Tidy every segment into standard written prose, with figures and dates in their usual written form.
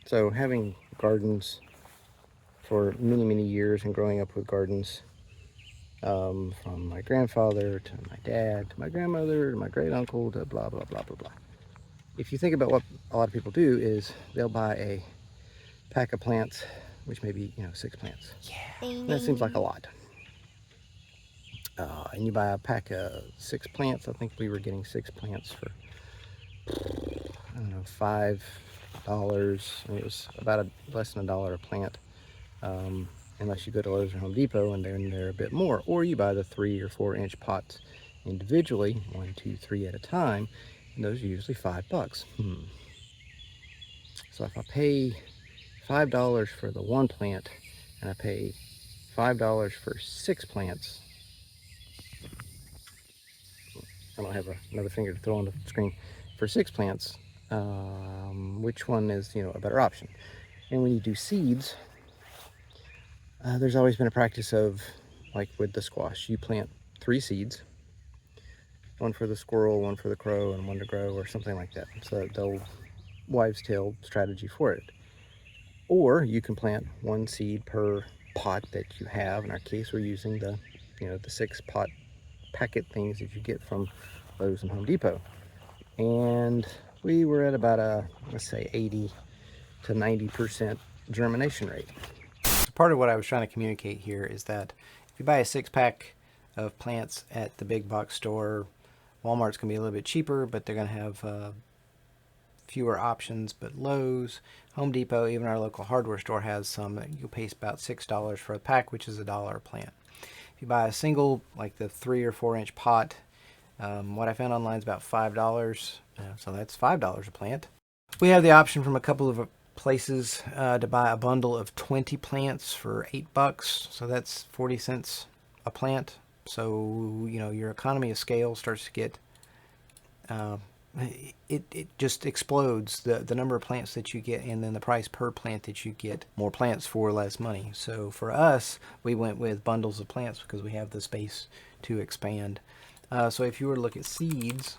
So having gardens for many, many years and growing up with gardens, from my grandfather to my dad to my grandmother to my great uncle to blah, blah, blah, blah, blah. If you think about what a lot of people do is they'll buy a pack of plants, which may be, 6 plants. Yeah. And that seems like a lot. And you buy a pack of 6 plants. I think we were getting 6 plants for, I don't know, $5. I mean, it was about less than $1 a plant. Unless you go to Lowe's or Home Depot, and then they're a bit more. Or you buy the 3 or 4 inch pots individually, 1, 2, 3 at a time, and those are usually $5. So if I pay $5 for the 1 plant, and I pay $5 for 6 plants, I don't have another finger to throw on the screen, for 6 plants, which one is, a better option? And when you do seeds, there's always been a practice of, like with the squash, you plant 3 seeds, one for the squirrel, one for the crow, and one to grow, or something like that. It's the old wives' tale strategy for it. Or you can plant 1 seed per pot that you have. In our case, we're using the 6 pot packet things that you get from Lowe's and Home Depot. And we were at about let's say 80 to 90% germination rate. So part of what I was trying to communicate here is that if you buy a 6-pack of plants at the big box store, Walmart's going to be a little bit cheaper, but they're going to have fewer options. But Lowe's, Home Depot, even our local hardware store has some. You'll pay about $6 for a pack, which is $1 a plant. If you buy a single, like the 3 or 4 inch pot, what I found online is about $5. So that's $5 a plant. We have the option from a couple of places to buy a bundle of 20 plants for $8. So that's 40 cents a plant. So, your economy of scale starts to get, it just explodes, the number of plants that you get, and then the price per plant that you get. More plants for less money. So for us, we went with bundles of plants because we have the space to expand. So if you were to look at seeds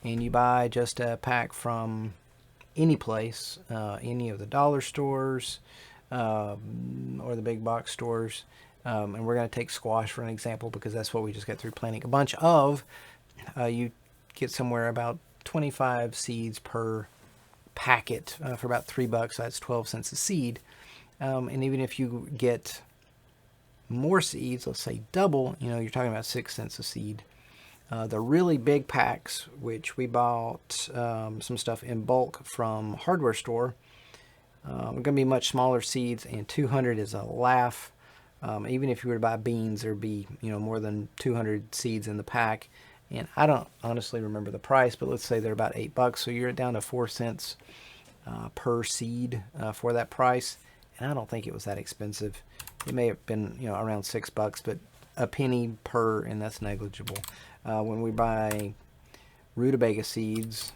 and you buy just a pack from any place, any of the dollar stores or the big box stores, and we're going to take squash for an example because that's what we just got through planting a bunch of, you get somewhere about 25 seeds per packet for about $3. That's 12 cents a seed. And even if you get more seeds, let's say double, you're talking about 6 cents a seed. The really big packs, which we bought some stuff in bulk from hardware store, are going to be much smaller seeds, and 200 is a laugh. Even if you were to buy beans, there'd be more than 200 seeds in the pack. And I don't honestly remember the price, but let's say they're about $8. So you're down to 4 cents per seed for that price. And I don't think it was that expensive. It may have been around $6, but a penny per, and that's negligible. When we buy rutabaga seeds,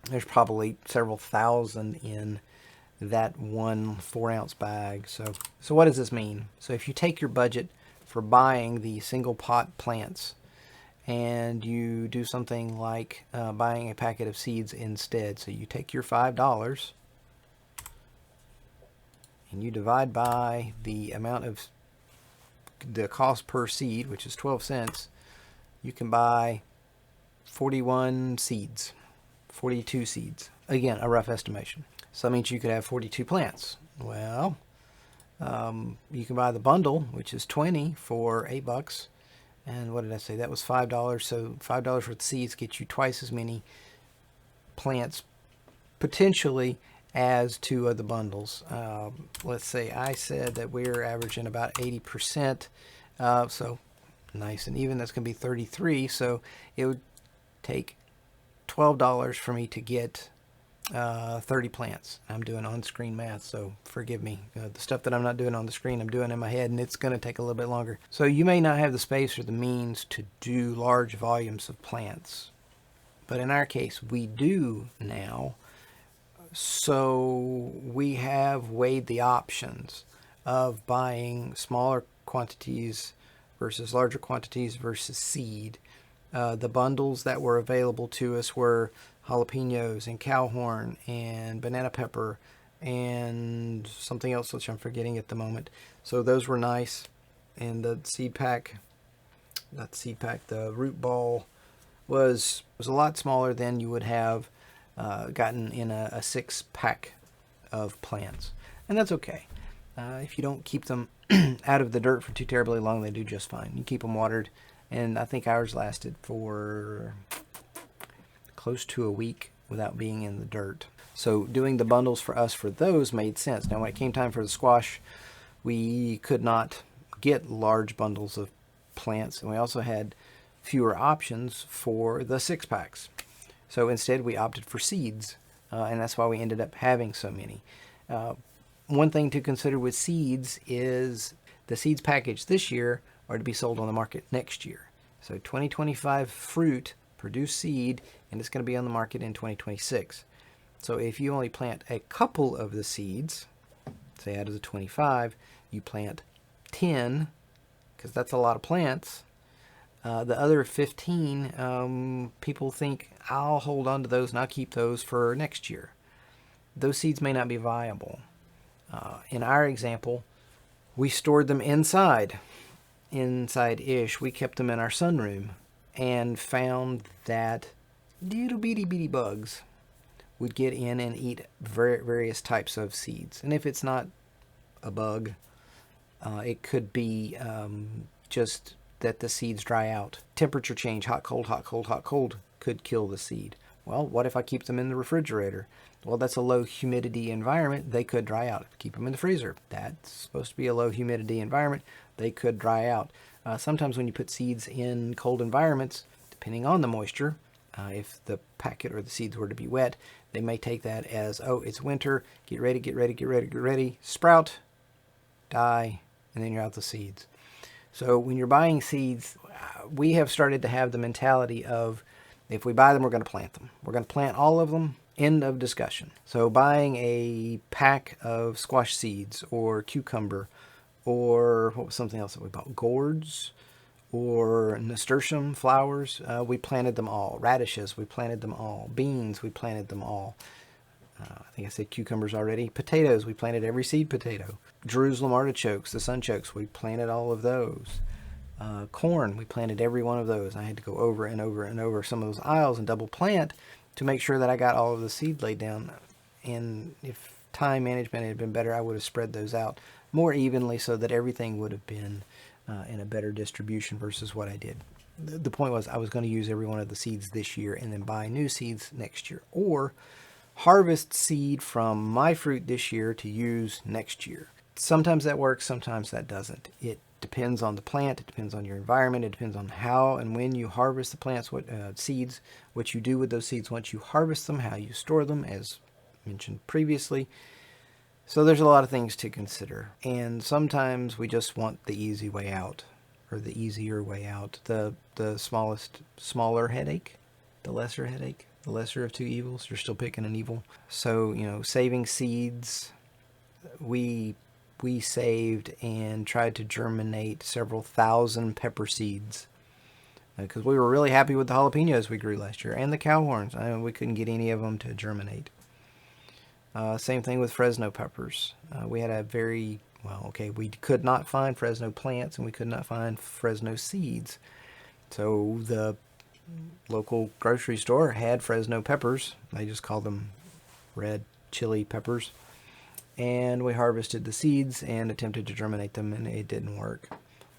there's probably several thousand in that 1 4-ounce bag. So what does this mean? So if you take your budget for buying the single pot plants and you do something like buying a packet of seeds instead, so you take your $5 and you divide by the amount of the cost per seed, which is 12 cents, you can buy 41 seeds, 42 seeds. Again, a rough estimation. So that means you could have 42 plants. Well, you can buy the bundle, which is 20 for $8. And what did I say? That was $5. So $5 worth of seeds get you twice as many plants, potentially, as 2 of the bundles. Let's say I said that we're averaging about 80%. So nice and even. That's going to be 33. So it would take $12 for me to get 30 plants. I'm doing on-screen math, so forgive me. The stuff that I'm not doing on the screen, I'm doing in my head, and it's going to take a little bit longer. So you may not have the space or the means to do large volumes of plants, but in our case, we do now. So we have weighed the options of buying smaller quantities versus larger quantities versus seed. The bundles that were available to us were jalapenos and cowhorn and banana pepper and something else which I'm forgetting at the moment. So those were nice. And the seed pack, not the seed pack, the root ball was a lot smaller than you would have gotten in a 6-pack of plants. And that's okay. If you don't keep them out of the dirt for too terribly long, they do just fine. You keep them watered, and I think ours lasted for close to a week without being in the dirt. So doing the bundles for us for those made sense. Now when it came time for the squash, we could not get large bundles of plants, and we also had fewer options for the 6-packs. So instead we opted for seeds, and that's why we ended up having so many. One thing to consider with seeds is the seeds packaged this year are to be sold on the market next year. So 2025 fruit produced seed, and it's going to be on the market in 2026. So if you only plant a couple of the seeds, say out of the 25, you plant 10, because that's a lot of plants. The other 15, people think, I'll hold on to those and I'll keep those for next year. Those seeds may not be viable. In our example, we stored them inside-ish. We kept them in our sunroom and found that little bitty bugs would get in and eat various types of seeds. And if it's not a bug, it could be just that the seeds dry out. Temperature change, hot, cold, hot, cold, hot, cold, could kill the seed. Well, what if I keep them in the refrigerator? Well, that's a low humidity environment. They could dry out. Keep them in the freezer. That's supposed to be a low humidity environment. They could dry out. Sometimes when you put seeds in cold environments, depending on the moisture, if the packet or the seeds were to be wet, they may take that as, oh, it's winter, get ready, get ready, get ready, get ready, sprout, die, and then you're out the seeds. So when you're buying seeds, we have started to have the mentality of, if we buy them, we're going to plant them. We're going to plant all of them. End of discussion. So buying a pack of squash seeds or cucumber or what was something else that we bought? Gourds or nasturtium flowers. We planted them all. Radishes, we planted them all. Beans, we planted them all. I think I said cucumbers already. Potatoes, we planted every seed potato. Jerusalem artichokes, the sunchokes, we planted all of those. Corn, we planted every one of those. I had to go over and over and over some of those aisles and double plant to make sure that I got all of the seed laid down. And if time management had been better, I would have spread those out more evenly so that everything would have been in a better distribution versus what I did. The point was I was going to use every one of the seeds this year and then buy new seeds next year, or harvest seed from my fruit this year to use next year. Sometimes that works, sometimes that doesn't. It depends on the plant, it depends on your environment, it depends on how and when you harvest the plants, what seeds, what you do with those seeds once you harvest them, how you store them, as mentioned previously. So there's a lot of things to consider, and sometimes we just want the easy way out, or the easier way out, the smaller headache, the lesser headache, the lesser of two evils. You're still picking an evil. So, saving seeds, we saved and tried to germinate several thousand pepper seeds because we were really happy with the jalapenos we grew last year and the cowhorns. We couldn't get any of them to germinate. Same thing with Fresno peppers. We had we could not find Fresno plants and we could not find Fresno seeds. So the local grocery store had Fresno peppers. They just called them red chili peppers. And we harvested the seeds and attempted to germinate them, and it didn't work.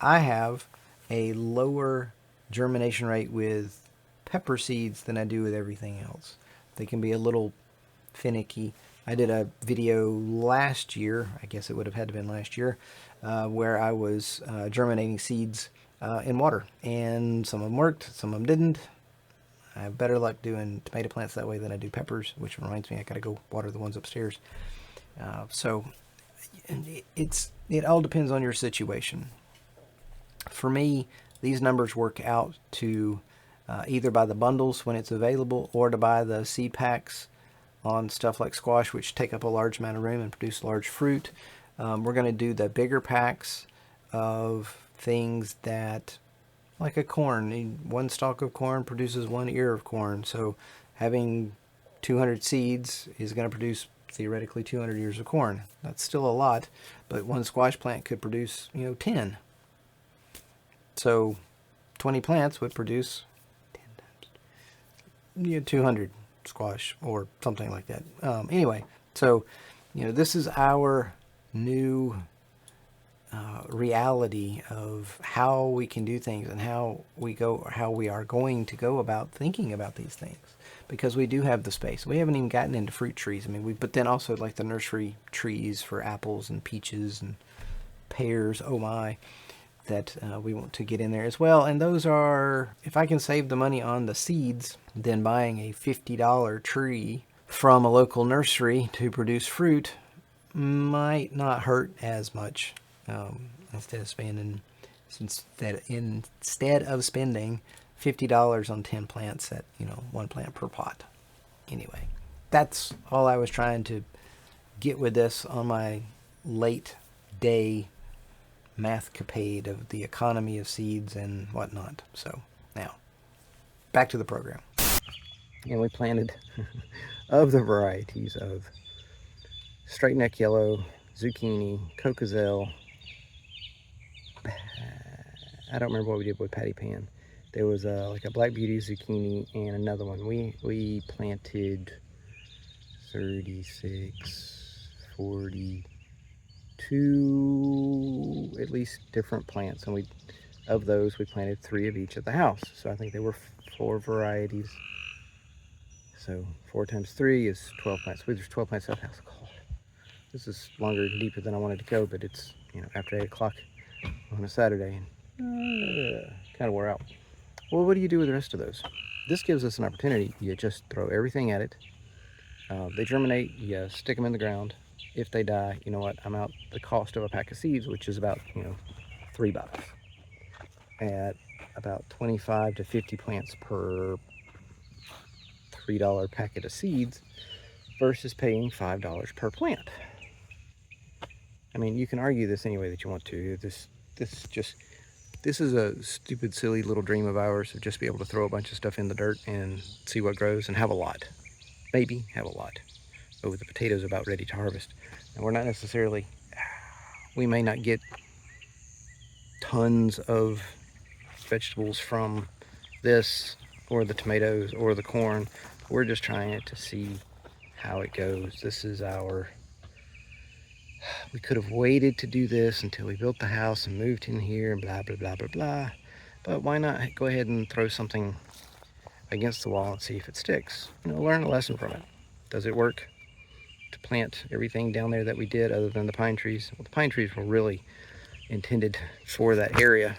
I have a lower germination rate with pepper seeds than I do with everything else. They can be a little finicky. I did a video last year, I guess it would have had to have been last year, where I was germinating seeds in water. And some of them worked, some of them didn't. I have better luck doing tomato plants that way than I do peppers, which reminds me I gotta go water the ones upstairs. So it all depends on your situation. For me, these numbers work out to either buy the bundles when it's available or to buy the seed packs on stuff like squash, which take up a large amount of room and produce large fruit. We're going to do the bigger packs of things that, like a corn. One stalk of corn produces one ear of corn. So having 200 seeds is going to produce theoretically 200 ears of corn. That's still a lot, but one squash plant could produce, 10. So 20 plants would produce 10 times 200 squash or something like that. Anyway, so this is our new reality of how we can do things and how we are going to go about thinking about these things, because we do have the space. We haven't even gotten into fruit trees. I mean, but then also like the nursery trees for apples and peaches and pears. Oh my, that we want to get in there as well. And those are, if I can save the money on the seeds, then buying a $50 tree from a local nursery to produce fruit might not hurt as much. Instead of spending $50 on 10 plants at 1 plant per pot. Anyway, that's all I was trying to get with this on my late day mathcapade of the economy of seeds and whatnot. So now back to the program. And we planted of the varieties of straight neck yellow, zucchini, cocozelle. I don't remember what we did with patty pan. There was like a black beauty zucchini and another one. We planted 36, 42 at least different plants, and of those we planted 3 of each at the house. So I think there were 4 varieties. So 4 times 3 is 12 plants. There's 12 plants at the house. God, this is longer and deeper than I wanted to go, but it's after 8 o'clock on a Saturday, and kind of wore out. Well, what do you do with the rest of those? This gives us an opportunity. You just throw everything at it. They germinate. You stick them in the ground. If they die, you know what? I'm out the cost of a pack of seeds, which is about $3 at about 25 to 50 plants per $3 packet of seeds versus paying $5 per plant. I mean, you can argue this any way that you want to. This is a stupid, silly little dream of ours of just be able to throw a bunch of stuff in the dirt and see what grows and have a lot. Maybe have a lot. But with the potatoes about ready to harvest. And we're not necessarily, we may not get tons of vegetables from this or the tomatoes or the corn. We're just trying it to see how it goes. This is we could have waited to do this until we built the house and moved in here and blah, blah, blah, blah, blah. But why not go ahead and throw something against the wall and see if it sticks? Learn a lesson from it. Does it work to plant everything down there that we did other than the pine trees? Well, the pine trees were really intended for that area.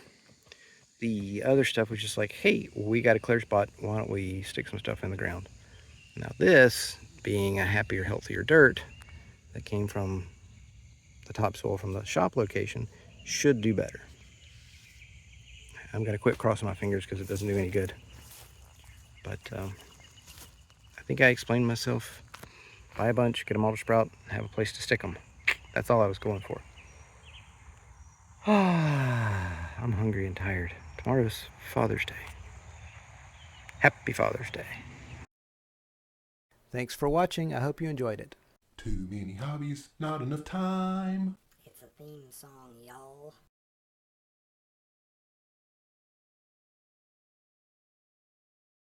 The other stuff was just like, hey, we got a clear spot. Why don't we stick some stuff in the ground? Now this, being a happier, healthier dirt that came from the topsoil from the shop location, should do better. I'm going to quit crossing my fingers because it doesn't do any good. But I think I explained myself. Buy a bunch, get them all to sprout, and have a place to stick them. That's all I was going for. I'm hungry and tired. Tomorrow's Father's Day. Happy Father's Day. Thanks for watching. I hope you enjoyed it. Too many hobbies, not enough time. It's a theme song, y'all.